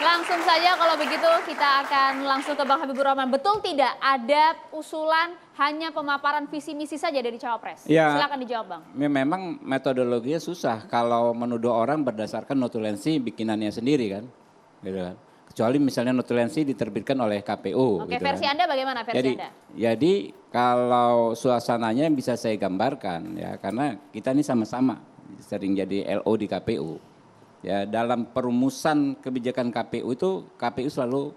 Langsung saja kalau begitu kita akan langsung ke Bang Habibur Rahman. Betul tidak ada usulan hanya pemaparan visi misi saja dari cawapres? Ya, silakan dijawab Bang. Memang metodologinya susah kalau menuduh orang berdasarkan notulensi bikinannya sendiri kan. Gitu kan. Kecuali misalnya notulensi diterbitkan oleh KPU. Oke, gitu versi kan. Anda bagaimana versi Anda? Jadi kalau suasananya bisa saya gambarkan ya, karena kita ini sama-sama sering jadi LO di KPU. Ya, dalam perumusan kebijakan KPU itu KPU selalu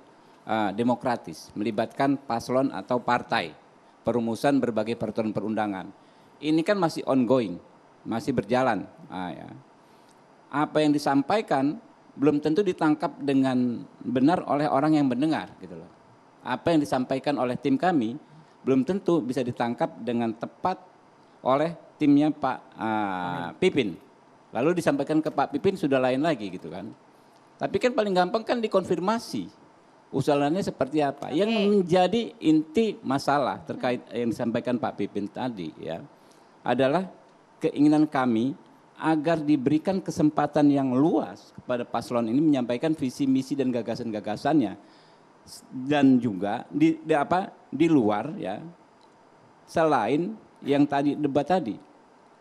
demokratis, melibatkan paslon atau partai, perumusan berbagai peraturan perundangan. Ini kan masih ongoing, masih berjalan. Ya. Apa yang disampaikan belum tentu ditangkap dengan benar oleh orang yang mendengar, gitu loh. Apa yang disampaikan oleh tim kami belum tentu bisa ditangkap dengan tepat oleh timnya Pak Pipin. Lalu disampaikan ke Pak Pipin sudah lain lagi gitu kan. Tapi kan paling gampang kan dikonfirmasi usulannya seperti apa. Yang menjadi inti masalah terkait yang disampaikan Pak Pipin tadi ya adalah keinginan kami agar diberikan kesempatan yang luas kepada paslon ini menyampaikan visi misi dan gagasan-gagasannya. Dan juga di luar ya selain yang tadi debat tadi.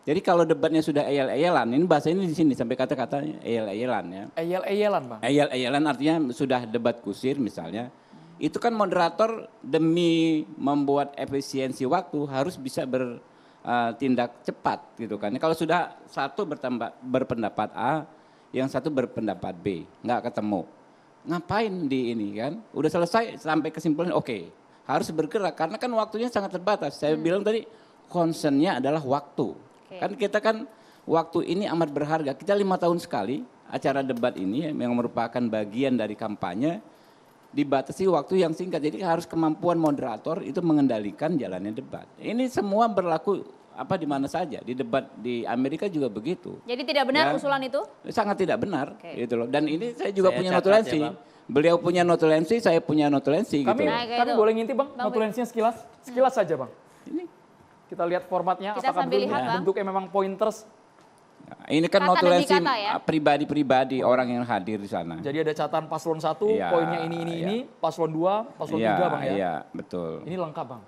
Jadi kalau debatnya sudah eyel-eyelan, ini bahasa ini di sini sampai kata-katanya eyel-eyelan ya. Eyel-eyelan Bang? Eyel-eyelan artinya sudah debat kusir misalnya. Itu kan moderator demi membuat efisiensi waktu harus bisa bertindak cepat gitu kan. Kalau sudah satu berpendapat A, yang satu berpendapat B, nggak ketemu. Ngapain di ini kan? Udah selesai sampai kesimpulan oke, harus bergerak karena kan waktunya sangat terbatas. Saya bilang tadi concernnya adalah waktu. Kan kita kan waktu ini amat berharga. Kita 5 tahun sekali acara debat ini yang merupakan bagian dari kampanye dibatasi waktu yang singkat. Jadi harus kemampuan moderator itu mengendalikan jalannya debat. Ini semua berlaku di mana saja. Di debat di Amerika juga begitu. Jadi tidak benar usulan itu? Sangat tidak benar gitu loh. Dan ini saya juga punya notulensi. Beliau punya notulensi, saya punya notulensi gitu. Kami boleh ngintip Bang, notulensinya sekilas? Sekilas saja Bang. Ini kita lihat formatnya, kita apakah bentuknya memang pointers? Ini kan notulensi pribadi-pribadi orang yang hadir di sana. Jadi ada catatan paslon 1, poinnya ini, paslon 2, paslon 3 Bang ya? Iya, betul. Ini lengkap Bang.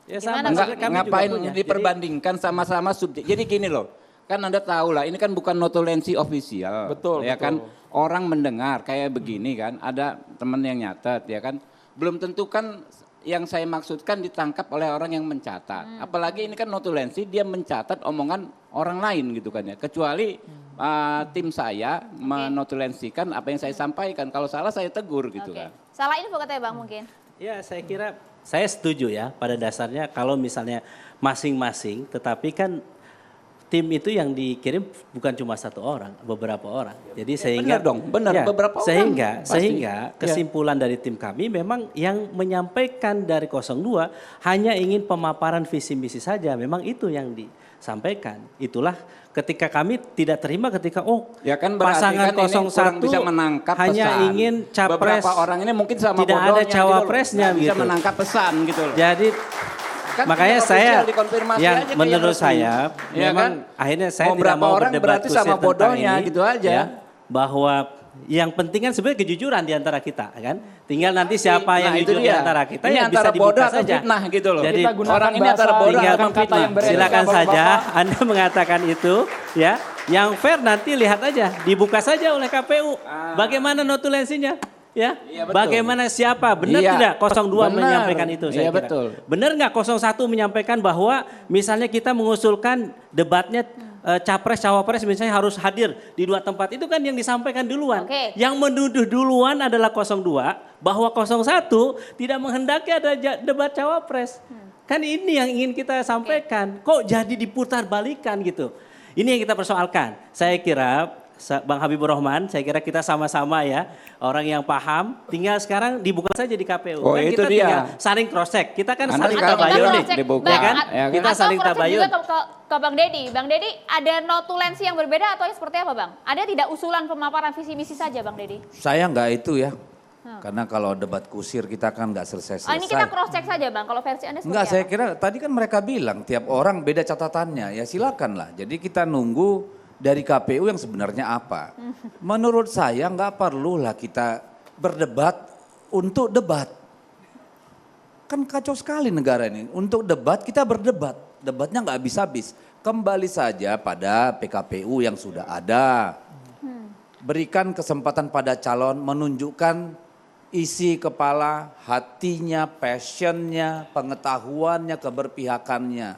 Ya sama, ngapain diperbandingkan sama-sama subjek. Jadi gini loh, kan Anda tahu lah ini kan bukan notulensi ofisial. Betul, ya betul. Kan orang mendengar kayak begini kan, ada teman yang nyatet ya kan. Belum tentu kan yang saya maksudkan ditangkap oleh orang yang mencatat. Apalagi ini kan notulensi, dia mencatat omongan orang lain gitu kan ya. Kecuali tim saya menotulensikan apa yang saya sampaikan. Kalau salah saya tegur gitu kan. Salah info katanya Bang mungkin. Ya saya kira, saya setuju ya pada dasarnya kalau misalnya masing-masing, tetapi kan tim itu yang dikirim bukan cuma satu orang, beberapa orang. Jadi sehingga beberapa orang. Sehingga kesimpulan dari tim kami memang yang menyampaikan dari 02 hanya ingin pemaparan visi misi saja. Memang itu yang disampaikan. Itulah ketika kami tidak terima ketika pasangan kan 01 bisa menangkap hanya pesan. ingin capres. Beberapa orang ini mungkin sama tidak ada cawapresnya gitu. Bisa menangkap pesan gitu loh. Jadi kan makanya saya yang menurut saya ya memang kan? akhirnya saya tidak mau berdebat berarti sama bodohnya gitu aja. Ya, bahwa yang penting kan sebenarnya kejujuran di antara kita kan. Tinggal nanti siapa yang jujur di antara kita ini ya bisa dibuka saja. Fitnah gitu loh. Jadi orang ini antara bodoh tinggal kata yang silakan saja Anda mengatakan itu ya. Yang fair nanti lihat aja, dibuka saja oleh KPU. Bagaimana notulensinya? Ya, bagaimana siapa? Benar tidak 02 menyampaikan itu? Saya kira. Betul. Benar nggak 01 menyampaikan bahwa misalnya kita mengusulkan debatnya capres cawapres misalnya harus hadir di 2 tempat, itu kan yang disampaikan duluan. Yang menuduh duluan adalah 02 bahwa 01 tidak menghendaki ada debat cawapres. Kan ini yang ingin kita sampaikan. Kok jadi diputar balikan gitu? Ini yang kita persoalkan. Saya kira Bang Habibur Rahman, saya kira kita sama-sama ya orang yang paham. Tinggal sekarang dibuka saja di KPU. Oh, kan itu kita dia. tinggal saling cross check. Kita kan saling Atau tabayun nih, ya kan? Kita saling tabayun. Ke Bang Dedi. Bang Dedi, ada notulensi yang berbeda atau seperti apa Bang? Ada tidak usulan pemaparan visi misi saja Bang Dedi? Saya enggak itu ya. Karena kalau debat kusir kita kan enggak selesai-selesai. Ini kita cross check saja Bang, kalau versi Anda seperti enggak, apa? saya kira tadi kan mereka bilang tiap orang beda catatannya. Ya silakan lah. Jadi kita nunggu dari KPU yang sebenarnya apa. Menurut saya nggak perlulah kita berdebat untuk debat. Kan kacau sekali negara ini. Untuk debat kita berdebat. Debatnya nggak habis-habis. Kembali saja pada PKPU yang sudah ada. Berikan kesempatan pada calon menunjukkan isi kepala, hatinya, passionnya, pengetahuannya, keberpihakannya.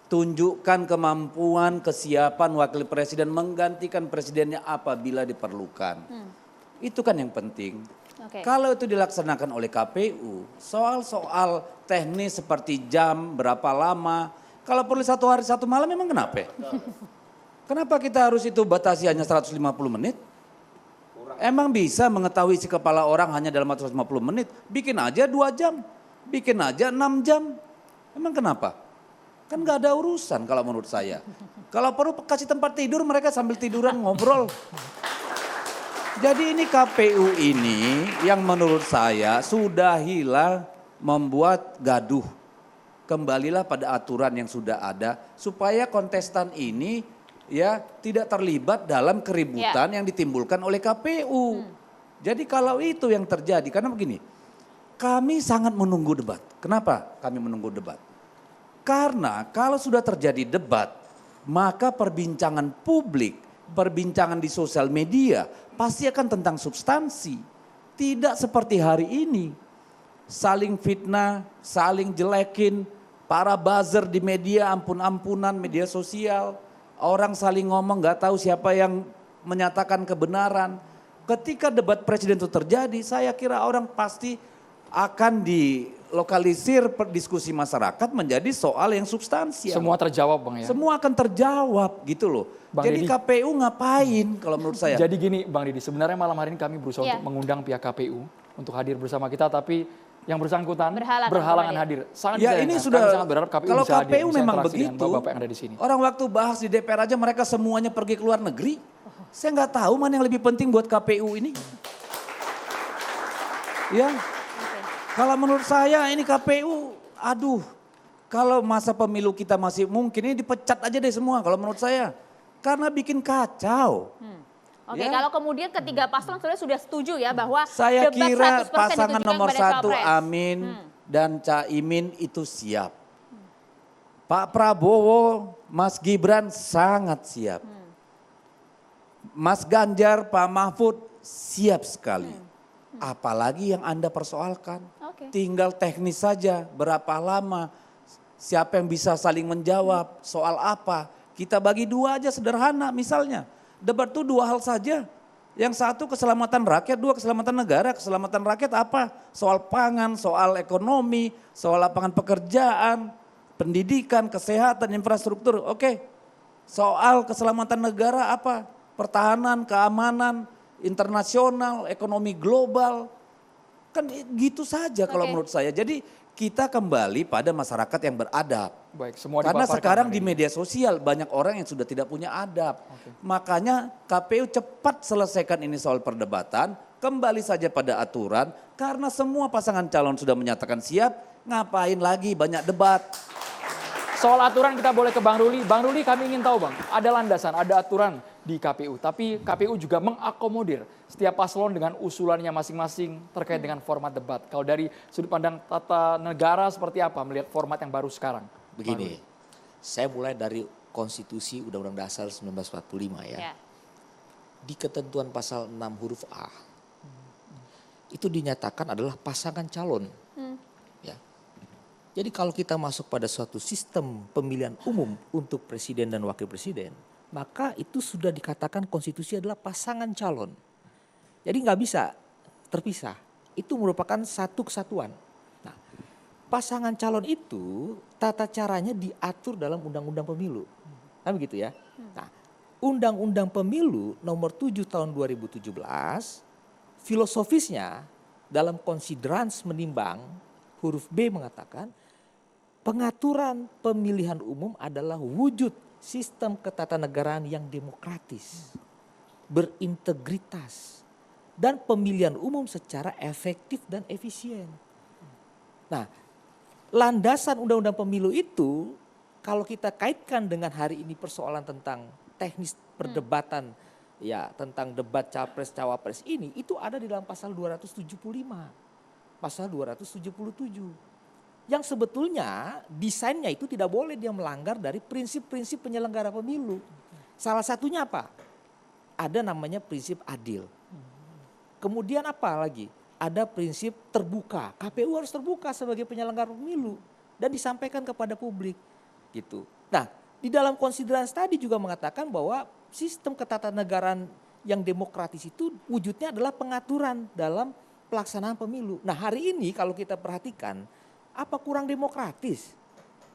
Tunjukkan kemampuan, kesiapan wakil presiden menggantikan presidennya apabila diperlukan. Itu kan yang penting. Kalau itu dilaksanakan oleh KPU, soal-soal teknis seperti jam, berapa lama, kalau perlu 1 hari 1 malam memang kenapa? Kenapa kita harus itu batasi hanya 150 menit? Emang bisa mengetahui isi kepala orang hanya dalam 150 menit? Bikin aja 2 jam, bikin aja 6 jam. Emang kenapa? Kan gak ada urusan kalau menurut saya. Kalau perlu kasih tempat tidur mereka sambil tiduran ngobrol. Jadi ini KPU ini yang menurut saya sudah hilang membuat gaduh. Kembalilah pada aturan yang sudah ada supaya kontestan ini ya tidak terlibat dalam keributan yang ditimbulkan oleh KPU. Jadi kalau itu yang terjadi, karena begini, kami sangat menunggu debat. Kenapa kami menunggu debat? Karena kalau sudah terjadi debat, maka perbincangan publik, perbincangan di sosial media pasti akan tentang substansi. Tidak seperti hari ini. Saling fitnah, saling jelekin, para buzzer di media ampun-ampunan, media sosial. Orang saling ngomong gak tahu siapa yang menyatakan kebenaran. Ketika debat presiden itu terjadi, saya kira orang pasti akan dilokalisir diskusi masyarakat menjadi soal yang substansial. Semua terjawab Bang ya? Semua akan terjawab gitu loh. Bang Jadi Didi, KPU ngapain kalau menurut saya? Jadi gini Bang Didi, sebenarnya malam hari ini kami berusaha untuk mengundang pihak KPU untuk hadir bersama kita, tapi yang bersangkutan berhalangan hadir. Sangat ya ini sudah, kami sangat berharap KPU kalau bisa hadir, KPU bisa memang interaksi dengan begitu, Bapak-bapak yang ada di sini. orang waktu bahas di DPR aja mereka semuanya pergi ke luar negeri. Saya nggak tahu mana yang lebih penting buat KPU ini. Ya, kalau menurut saya ini KPU, aduh, kalau masa pemilu kita masih mungkin ini dipecat aja deh semua kalau menurut saya. Karena bikin kacau. Oke, kalau kemudian ketiga paslon sudah setuju ya bahwa saya debat kira 100% pasangan ditujukan nomor kepada 1 Cawapres. Amin dan Caimin itu siap. Pak Prabowo, Mas Gibran sangat siap. Mas Ganjar, Pak Mahfud siap sekali. Apalagi yang Anda persoalkan. Tinggal teknis saja, berapa lama, siapa yang bisa saling menjawab, soal apa. Kita bagi 2 aja sederhana misalnya. Debat itu 2 hal saja. Yang satu keselamatan rakyat, 2 keselamatan negara. Keselamatan rakyat apa? Soal pangan, soal ekonomi, soal lapangan pekerjaan, pendidikan, kesehatan, infrastruktur. Oke. Soal keselamatan negara apa? Pertahanan, keamanan, internasional, ekonomi global. Kan gitu saja kalau menurut saya. Jadi kita kembali pada masyarakat yang beradab. Baik, semua karena sekarang di ini. media sosial banyak orang yang sudah tidak punya adab. Makanya KPU cepat selesaikan ini soal perdebatan, kembali saja pada aturan. Karena semua pasangan calon sudah menyatakan siap, ngapain lagi banyak debat. Soal aturan kita boleh ke Bang Ruli. Bang Ruli, kami ingin tahu Bang, ada landasan, ada aturan di KPU. Tapi KPU juga mengakomodir setiap paslon dengan usulannya masing-masing terkait dengan format debat. Kalau dari sudut pandang tata negara seperti apa melihat format yang baru sekarang? Begini, saya mulai dari Konstitusi Undang-Undang Dasar 1945 ya. Di ketentuan pasal 6 huruf A, itu dinyatakan adalah pasangan calon. Ya. Jadi kalau kita masuk pada suatu sistem pemilihan umum untuk presiden dan wakil presiden, maka itu sudah dikatakan konstitusi adalah pasangan calon. Jadi nggak bisa terpisah. Itu merupakan satu kesatuan. Nah, pasangan calon itu tata caranya diatur dalam Undang-Undang Pemilu. Kan begitu ya. Nah, Undang-Undang Pemilu nomor 7 tahun 2017, filosofisnya dalam konsiderans menimbang, huruf B mengatakan, pengaturan pemilihan umum adalah wujud sistem ketatanegaraan yang demokratis, berintegritas, dan pemilihan umum secara efektif dan efisien. Nah, landasan Undang-Undang Pemilu itu kalau kita kaitkan dengan hari ini persoalan tentang teknis perdebatan ya tentang debat capres cawapres ini itu ada di dalam pasal 275, pasal 277. Yang sebetulnya desainnya itu tidak boleh dia melanggar dari prinsip-prinsip penyelenggara pemilu. Salah satunya apa? Ada namanya prinsip adil. Kemudian apa lagi? Ada prinsip terbuka. KPU harus terbuka sebagai penyelenggara pemilu dan disampaikan kepada publik gitu. Nah, di dalam konsiderasi tadi juga mengatakan bahwa sistem ketatanegaraan yang demokratis itu wujudnya adalah pengaturan dalam pelaksanaan pemilu. Nah, hari ini kalau kita perhatikan apa kurang demokratis?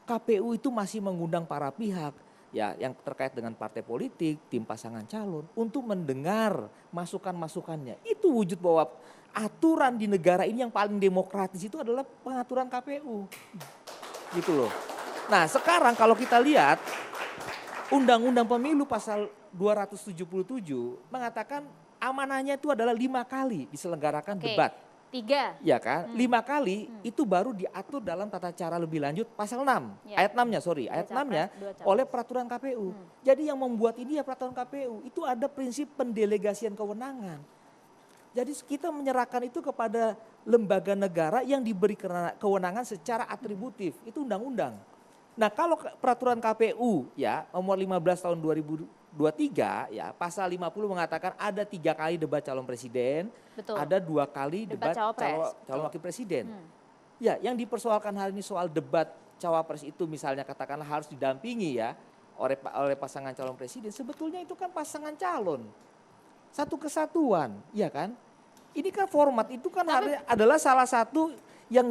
KPU itu masih mengundang para pihak ya yang terkait dengan partai politik, tim pasangan calon untuk mendengar masukan-masukannya. Itu wujud bahwa aturan di negara ini yang paling demokratis itu adalah pengaturan KPU. Gitu loh. Nah, sekarang kalau kita lihat Undang-Undang Pemilu pasal 277 mengatakan amanahnya itu adalah 5 kali diselenggarakan debat. 3. Ya kan? 5 kali itu baru diatur dalam tata cara lebih lanjut pasal 6. Ya. Ayat 6-nya, sorry. Ayat 6-nya oleh peraturan KPU. Jadi yang membuat ini ya peraturan KPU. Itu ada prinsip pendelegasian kewenangan. Jadi kita menyerahkan itu kepada lembaga negara yang diberi kewenangan secara atributif. Itu undang-undang. Nah, kalau peraturan KPU ya nomor 15 tahun 2023 ya pasal 50 mengatakan ada 3 kali debat calon presiden, Betul. ada 2 kali debat calon wakil presiden. Ya, yang dipersoalkan hari ini soal debat cawapres itu misalnya katakanlah harus didampingi ya oleh pasangan calon presiden, sebetulnya itu kan pasangan calon. Satu kesatuan, ya kan? Ini kan format itu kan adalah salah satu yang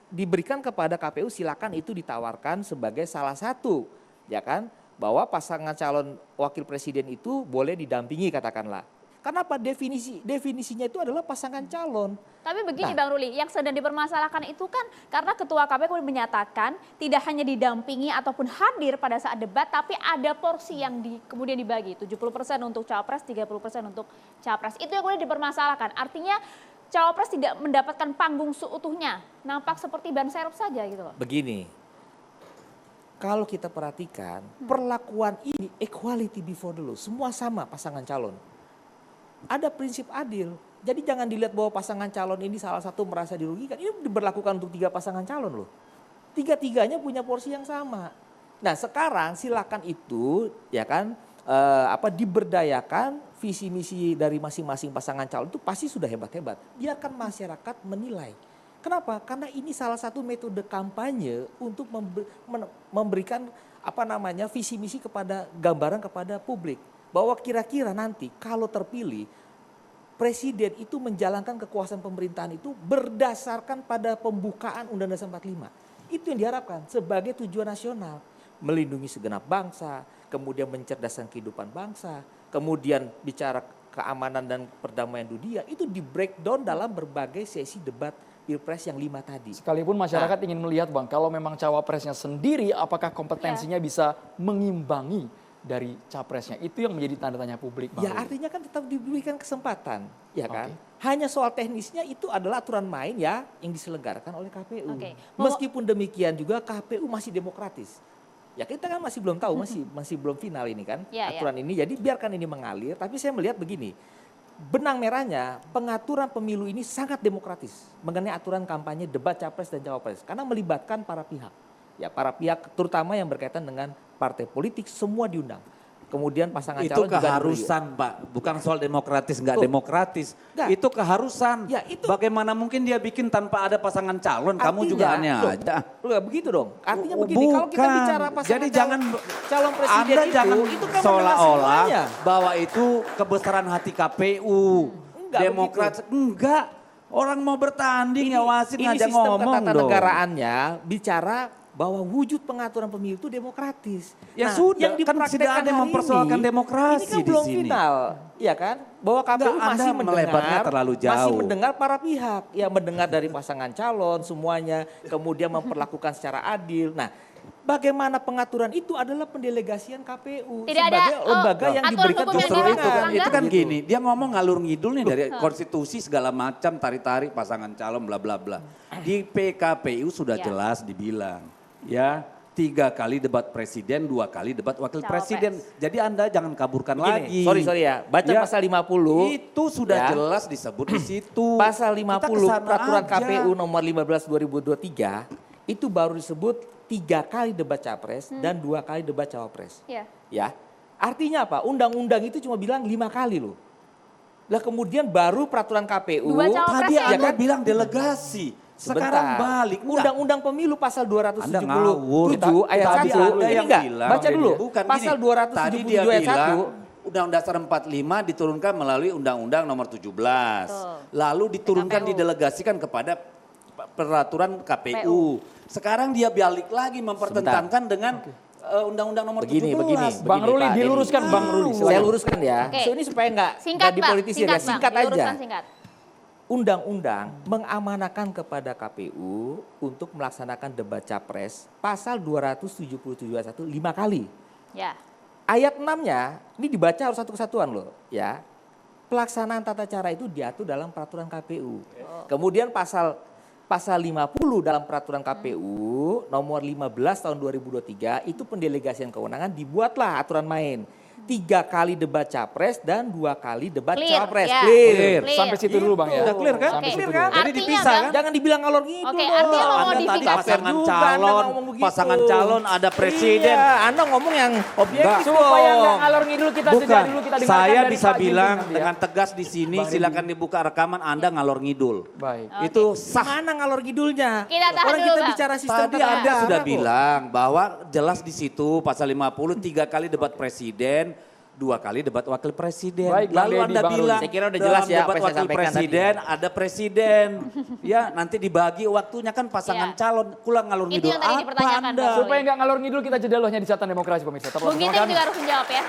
diberikan kepada KPU, silakan itu ditawarkan sebagai salah satu, ya kan, bahwa pasangan calon wakil presiden itu boleh didampingi katakanlah. Kenapa definisinya itu adalah pasangan calon. Tapi begini Bang Ruli, yang sedang dipermasalahkan itu kan karena Ketua KPU menyatakan tidak hanya didampingi ataupun hadir pada saat debat, tapi ada porsi yang kemudian dibagi, 70% untuk cawapres, 30% untuk capres. Itu yang kemudian dipermasalahkan. Artinya cawapres tidak mendapatkan panggung seutuhnya, nampak seperti ban serep saja gitu loh. Begini, kalau kita perhatikan perlakuan ini equality before the law, semua sama pasangan calon. Ada prinsip adil, jadi jangan dilihat bahwa pasangan calon ini salah satu merasa dirugikan, ini diberlakukan untuk 3 pasangan calon loh. 3-tiganya punya porsi yang sama. Nah sekarang silakan itu ya kan diberdayakan visi misi dari masing-masing pasangan calon itu pasti sudah hebat-hebat. Biarkan masyarakat menilai. Kenapa? Karena ini salah satu metode kampanye untuk memberikan visi misi kepada gambaran kepada publik bahwa kira-kira nanti kalau terpilih presiden itu menjalankan kekuasaan pemerintahan itu berdasarkan pada pembukaan Undang-Undang Dasar 45. Itu yang diharapkan sebagai tujuan nasional, melindungi segenap bangsa, kemudian mencerdaskan kehidupan bangsa, kemudian bicara keamanan dan perdamaian dunia, itu di breakdown dalam berbagai sesi debat Pilpres yang 5 tadi. Sekalipun masyarakat ingin melihat Bang, kalau memang cawapresnya sendiri apakah kompetensinya bisa mengimbangi dari capresnya, itu yang menjadi tanda tanya publik Bang. Ya artinya kan tetap diberikan kesempatan, ya kan. Hanya soal teknisnya itu adalah aturan main ya yang diselenggarakan oleh KPU. Meskipun demikian juga KPU masih demokratis. Ya kita kan masih belum tahu, masih belum final ini kan aturan ini. Jadi biarkan ini mengalir. Tapi saya melihat begini, benang merahnya pengaturan pemilu ini sangat demokratis mengenai aturan kampanye debat capres dan cawapres karena melibatkan para pihak. Ya para pihak terutama yang berkaitan dengan partai politik semua diundang. Kemudian pasangan itu calon juga keharusan Pak, bukan soal demokratis nggak demokratis. Itu keharusan. Ya, itu. Bagaimana mungkin dia bikin tanpa ada pasangan calon? Kamu juga aneh aja. Begitu dong. Artinya begini, kalau kita bicara pasangan jadi jangan calon presiden Anda jangan itu kan seolah-olah bahwa itu kebesaran hati KPU. Demokrat enggak. Orang mau bertanding ya wasit ngajak ngomong dong. Ini sistem ketatanegaraan bicara bahwa wujud pengaturan pemilu itu demokratis. Ya sudah, kan tidak ada yang mempersoalkan demokrasi ini kan belum di sini. final, ya kan? Bahwa KPU masih mendengar para pihak, ya mendengar dari pasangan calon semuanya, kemudian memperlakukan secara adil. Nah, bagaimana pengaturan itu adalah pendelegasian KPU sebagai lembaga yang diberikan kewenangan. Itu kan gini, dia ngomong ngalur ngidul nih dari konstitusi segala macam, tarik-tarik pasangan calon bla bla bla. Di PKPU sudah jelas dibilang. Ya, 3 kali debat presiden, 2 kali debat wakil presiden. Jadi Anda jangan kaburkan lagi. Sorry ya, baca pasal 50. Itu sudah ya. jelas disebut di situ. Pasal 50 peraturan aja. KPU nomor 15 2023 itu baru disebut 3 kali debat capres dan 2 kali debat cawapres. Ya. Artinya apa? Undang-undang itu cuma bilang 5 kali loh. Lah kemudian baru peraturan KPU. Tadi Anda bilang delegasi. Sekarang balik. Undang-undang pemilu pasal 277 ayat 1. Ini enggak, bilang, baca dulu. Bukan pasal 277 ayat 1. Undang-Undang Dasar 45 diturunkan melalui Undang-Undang nomor 17. Lalu diturunkan didelegasikan kepada peraturan KPU. Sekarang dia balik lagi mempertentangkan dengan Undang-Undang nomor 17. Bang Ruli diluruskan Bang Ruli. Saya luruskan ya. So ini supaya enggak dipolitisir ya, singkat aja. Undang-undang mengamanahkan kepada KPU untuk melaksanakan debat capres pasal 277 ayat 1 5 kali. Ya. Ayat 6-nya ini dibaca harus satu kesatuan loh, ya. Pelaksanaan tata cara itu diatur dalam peraturan KPU. Kemudian pasal 50 dalam peraturan KPU nomor 15 tahun 2023 itu pendelegasian kewenangan dibuatlah aturan main. 3 kali debat capres dan 2 kali debat cawapres. Ya. Clear. Sampai situ dulu Bang ya. Udah clear kan? Sampai situ Kan? dulu. Jadi dipisah kan? Jangan dibilang ngalor ngidul dong. artinya Anda memodifikasi. tadi pasangan begitu. calon ada presiden. Iya, Anda ngomong yang objektif Supaya dong. nggak ngalor ngidul kita jeda Bukan, dulu, kita dengarkan saya dari bisa Pak Ginting bilang nanti ya. dengan tegas di sini, silakan dibuka rekaman Anda ngalor ngidul. Baik. Itu sah. Mana ngalor ngidulnya? Kita tahan Orang dulu, kita Bang. bicara sistem Tadi tata Anda negara sudah kok. bilang bahwa jelas di situ pasal 50 3 kali debat presiden, 2 kali debat wakil presiden. Baik, Bang Lalu Deddy, Anda Bang Ruli. bilang Saya kira udah jelas dalam ya debat apa yang saya wakil sampaikan presiden tadi. ada presiden. Ya nanti dibagi waktunya kan pasangan Iya. calon. Kurang ngalur Itu ngidul yang tadi apa dipertanyakan, Anda? Bang Ruli. Supaya nggak ngalor ngidul kita jeda loh hanya di Catatan Demokrasi pemirsa. Tetaplah Bung bersama Ginting kami. juga harus menjawab ya.